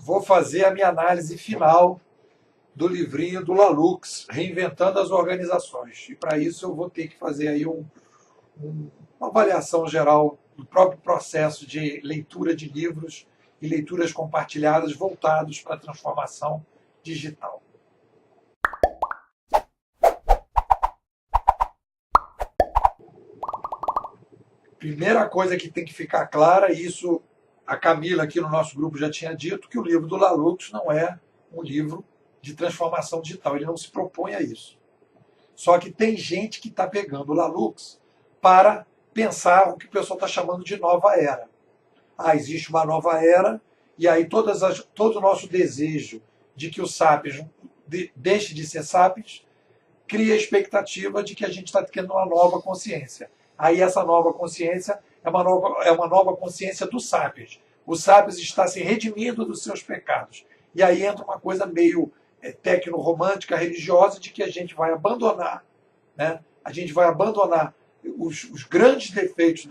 vou fazer a minha análise final do livrinho do Lalux, Reinventando as Organizações. E para isso eu vou ter que fazer aí uma avaliação geral do próprio processo de leitura de livros e leituras compartilhadas voltados para a transformação digital. Primeira coisa que tem que ficar clara, e isso a Camila aqui no nosso grupo já tinha dito, que o livro do Lalux não é um livro de transformação digital, ele não se propõe a isso. Só que tem gente que está pegando o Lalux para pensar o que o pessoal está chamando de nova era. Existe uma nova era, e aí todo o nosso desejo de que o Sapiens deixe de ser Sapiens cria a expectativa de que a gente está tendo uma nova consciência. Aí essa nova consciência é uma nova consciência do Sapiens. O Sapiens está se redimindo dos seus pecados. E aí entra uma coisa meio tecno-romântica, religiosa, de que a gente vai abandonar, né? A gente vai abandonar os grandes defeitos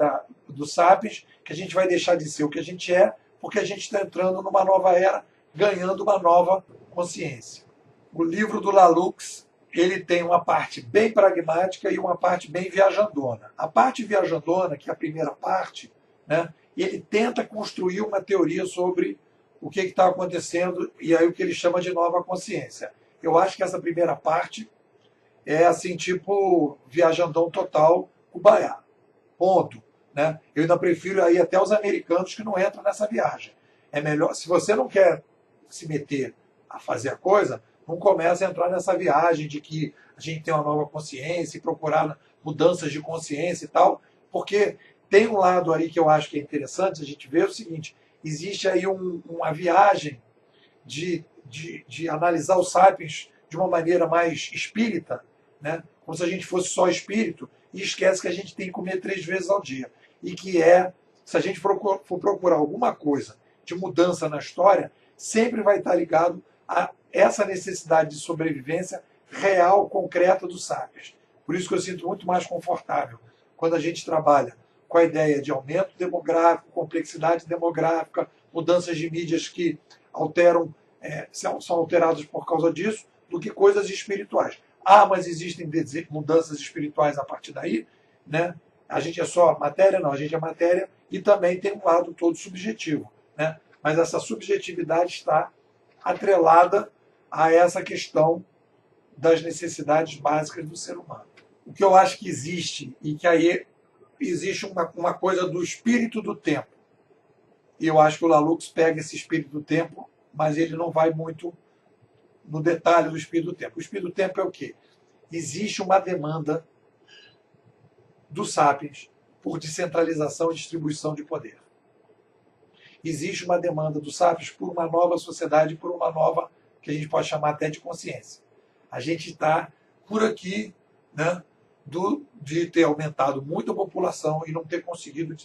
do Sapiens, que a gente vai deixar de ser o que a gente é, porque a gente está entrando numa nova era, ganhando uma nova consciência. O livro do Lalux, ele tem uma parte bem pragmática e uma parte bem viajandona. A parte viajandona, que é a primeira parte, né, ele tenta construir uma teoria sobre o que está acontecendo e aí o que ele chama de nova consciência. Eu acho que essa primeira parte é assim, tipo viajandão total, Kumbaya. Ponto. Né? Eu ainda prefiro aí até os americanos que não entram nessa viagem. É melhor, se você não quer se meter a fazer a coisa, não comece a entrar nessa viagem de que a gente tem uma nova consciência e procurar mudanças de consciência e tal, porque tem um lado aí que eu acho que é interessante a gente ver o seguinte: existe aí uma viagem de analisar os Sapiens de uma maneira mais espírita, né? Como se a gente fosse só espírito, e esquece que a gente tem que comer 3 vezes ao dia. E que se a gente for procurar alguma coisa de mudança na história, sempre vai estar ligado a essa necessidade de sobrevivência real, concreta do Sapiens. Por isso que eu sinto muito mais confortável quando a gente trabalha com a ideia de aumento demográfico, complexidade demográfica, mudanças de mídias que são alteradas por causa disso, do que coisas espirituais. Mas existem mudanças espirituais a partir daí, né? A gente é só matéria? Não, a gente é matéria e também tem um lado todo subjetivo, né? Mas essa subjetividade está atrelada a essa questão das necessidades básicas do ser humano. O que eu acho que existe, e que aí existe uma coisa do espírito do tempo. E eu acho que o Lalux pega esse espírito do tempo, mas ele não vai muito no detalhe do espírito do tempo. O espírito do tempo é o quê? Existe uma demanda do Sapiens por descentralização e distribuição de poder. Existe uma demanda do Sapiens por uma nova sociedade, por uma nova, que a gente pode chamar até de consciência. A gente está por aqui, né, de ter aumentado muito a população e não ter conseguido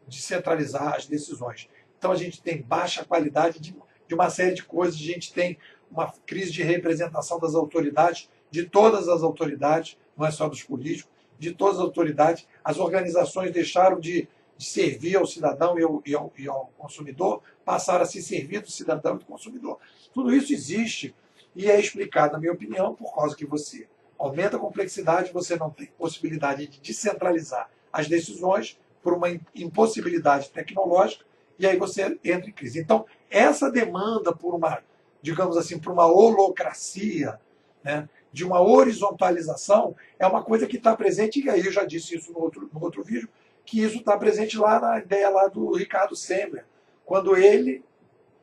descentralizar as decisões. Então a gente tem baixa qualidade de uma série de coisas, a gente tem uma crise de representação das autoridades, de todas as autoridades, não é só dos políticos, de todas as autoridades. As organizações deixaram de servir ao cidadão e ao consumidor, passaram a se servir do cidadão e do consumidor. Tudo isso existe e é explicado, na minha opinião, por causa que você aumenta a complexidade, você não tem possibilidade de descentralizar as decisões por uma impossibilidade tecnológica, e aí você entra em crise. Então, essa demanda por uma, digamos assim, por uma holocracia, né, de uma horizontalização, é uma coisa que está presente, e aí eu já disse isso no outro vídeo, que isso está presente lá na ideia lá do Ricardo Semler, quando ele,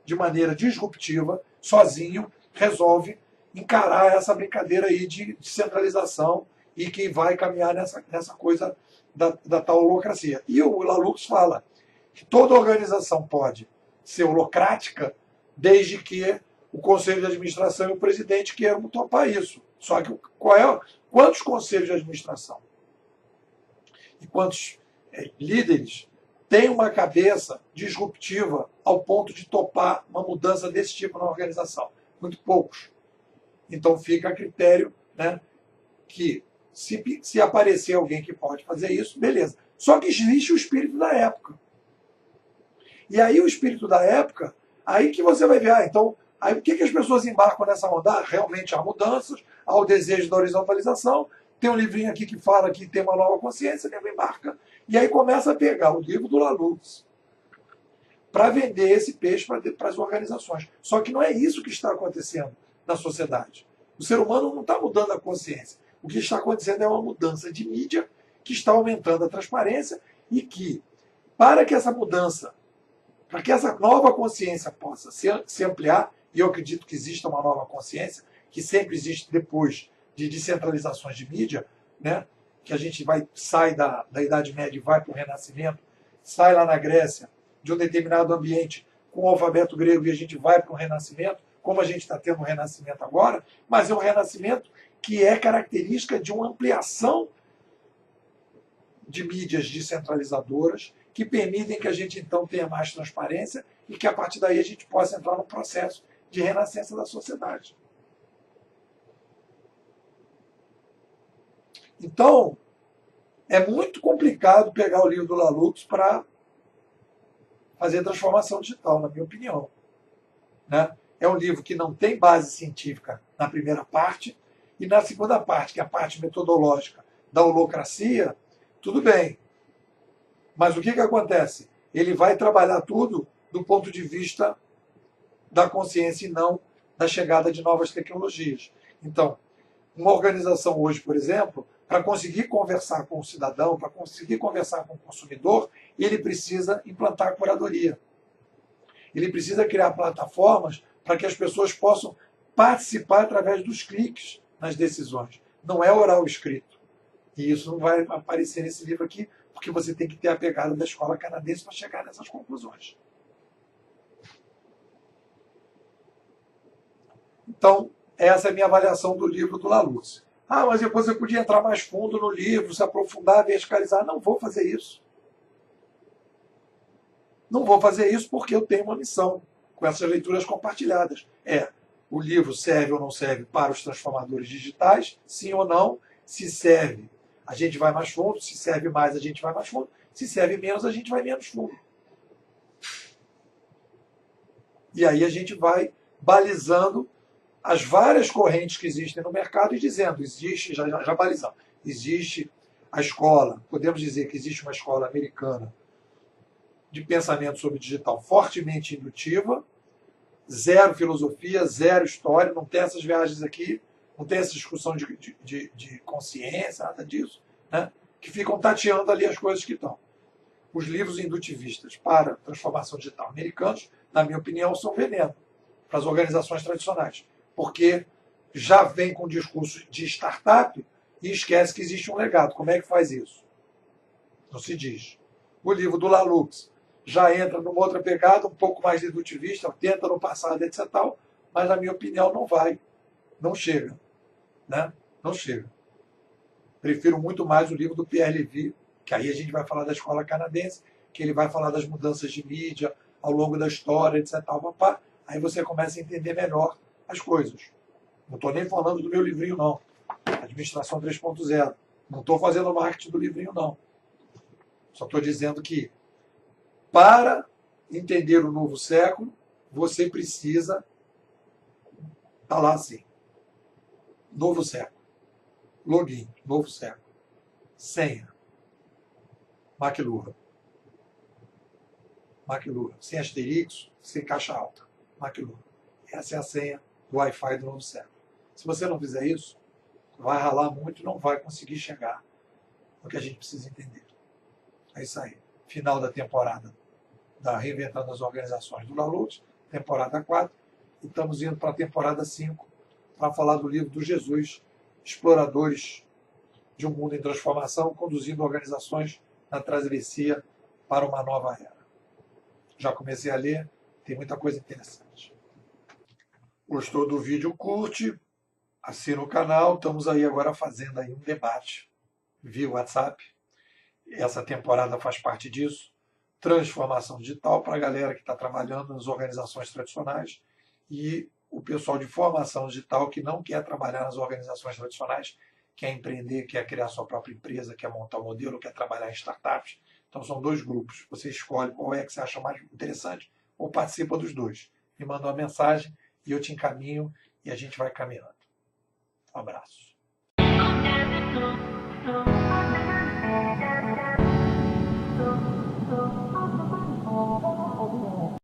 de maneira disruptiva, sozinho, resolve encarar essa brincadeira aí de centralização e que vai caminhar nessa coisa da tal holocracia. E o Lalux fala que toda organização pode ser holocrática desde que o conselho de administração e o presidente queiram topar isso. Só que quantos conselhos de administração e quantos líderes têm uma cabeça disruptiva ao ponto de topar uma mudança desse tipo na organização? Muito poucos. Então fica a critério, né, que se aparecer alguém que pode fazer isso, beleza. Só que existe o espírito da época. E aí o espírito da época Aí que você vai ver, então, aí por que as pessoas embarcam nessa onda? Realmente há mudanças, há o desejo da horizontalização, tem um livrinho aqui que fala que tem uma nova consciência, ele embarca. E aí começa a pegar o livro do Lalux para vender esse peixe para as organizações. Só que não é isso que está acontecendo na sociedade. O ser humano não está mudando a consciência. O que está acontecendo é uma mudança de mídia que está aumentando a transparência e que, para que essa mudança, para que essa nova consciência possa se ampliar, e eu acredito que exista uma nova consciência, que sempre existe depois de descentralizações de mídia, né? Que a gente sai da Idade Média e vai para o Renascimento, sai lá na Grécia de um determinado ambiente com o alfabeto grego e a gente vai para o Renascimento, como a gente está tendo um Renascimento agora, mas é um Renascimento que é característica de uma ampliação de mídias descentralizadoras que permitem que a gente então tenha mais transparência e que a partir daí a gente possa entrar no processo de renascença da sociedade. Então, é muito complicado pegar o livro do Lalux para fazer transformação digital, na minha opinião. Né? É um livro que não tem base científica na primeira parte, e na segunda parte, que é a parte metodológica da holocracia, tudo bem. Mas o que acontece? Ele vai trabalhar tudo do ponto de vista da consciência e não da chegada de novas tecnologias. Então, uma organização hoje, por exemplo, para conseguir conversar com o cidadão, para conseguir conversar com o consumidor, ele precisa implantar a curadoria. Ele precisa criar plataformas para que as pessoas possam participar através dos cliques nas decisões. Não é oral escrito. E isso não vai aparecer nesse livro aqui, porque você tem que ter a pegada da escola canadense para chegar nessas conclusões. Então, essa é a minha avaliação do livro do Lalux. Mas depois eu podia entrar mais fundo no livro, se aprofundar, verticalizar. Não vou fazer isso. Não vou fazer isso porque eu tenho uma missão com essas leituras compartilhadas. O livro serve ou não serve para os transformadores digitais? Sim ou não? Se serve, a gente vai mais fundo. Se serve mais, a gente vai mais fundo. Se serve menos, a gente vai menos fundo. E aí a gente vai balizando as várias correntes que existem no mercado e dizendo, existe, já balizamos, existe a escola, podemos dizer que existe uma escola americana de pensamento sobre digital fortemente indutiva, zero filosofia, zero história, não tem essas viagens aqui, não tem essa discussão de consciência, nada disso, né? Que ficam tateando ali as coisas que estão. Os livros indutivistas para transformação digital americanos, na minha opinião, são veneno para as organizações tradicionais, porque já vem com discurso de startup e esquece que existe um legado. Como é que faz isso? Não se diz. O livro do Lalux já entra numa outra pegada, um pouco mais dedutivista, tenta no passado, etc. Mas, na minha opinião, não vai. Não chega. Né? Não chega. Prefiro muito mais o livro do Pierre Levy, que aí a gente vai falar da escola canadense, que ele vai falar das mudanças de mídia ao longo da história, etc. Aí você começa a entender melhor as coisas. Não estou nem falando do meu livrinho, não. Administração 3.0. Não estou fazendo marketing do livrinho, não. Só estou dizendo que, para entender o novo século, você precisa estar lá assim. Novo século. Login, novo século. Senha. McLuhan. McLuhan. Sem asterisco, sem caixa alta. McLuhan. Essa é a senha do Wi-Fi do novo século. Se você não fizer isso, vai ralar muito e não vai conseguir chegar no que a gente precisa entender. É isso aí. Final da temporada da Reinventando as Organizações do Lalux, temporada 4, e estamos indo para a temporada 5 para falar do livro do Jesus, Exploradores de um Mundo em Transformação, conduzindo organizações na travessia para uma nova era. Já comecei a ler, tem muita coisa interessante. Gostou do vídeo? Curte, assina o canal. Estamos aí agora fazendo aí um debate via WhatsApp. Essa temporada faz parte disso. Transformação digital para a galera que está trabalhando nas organizações tradicionais e o pessoal de formação digital que não quer trabalhar nas organizações tradicionais, quer empreender, quer criar sua própria empresa, quer montar um modelo, quer trabalhar em startups. Então são dois grupos. Você escolhe qual é que você acha mais interessante ou participa dos dois. Me manda uma mensagem e eu te encaminho e a gente vai caminhando. Um abraço.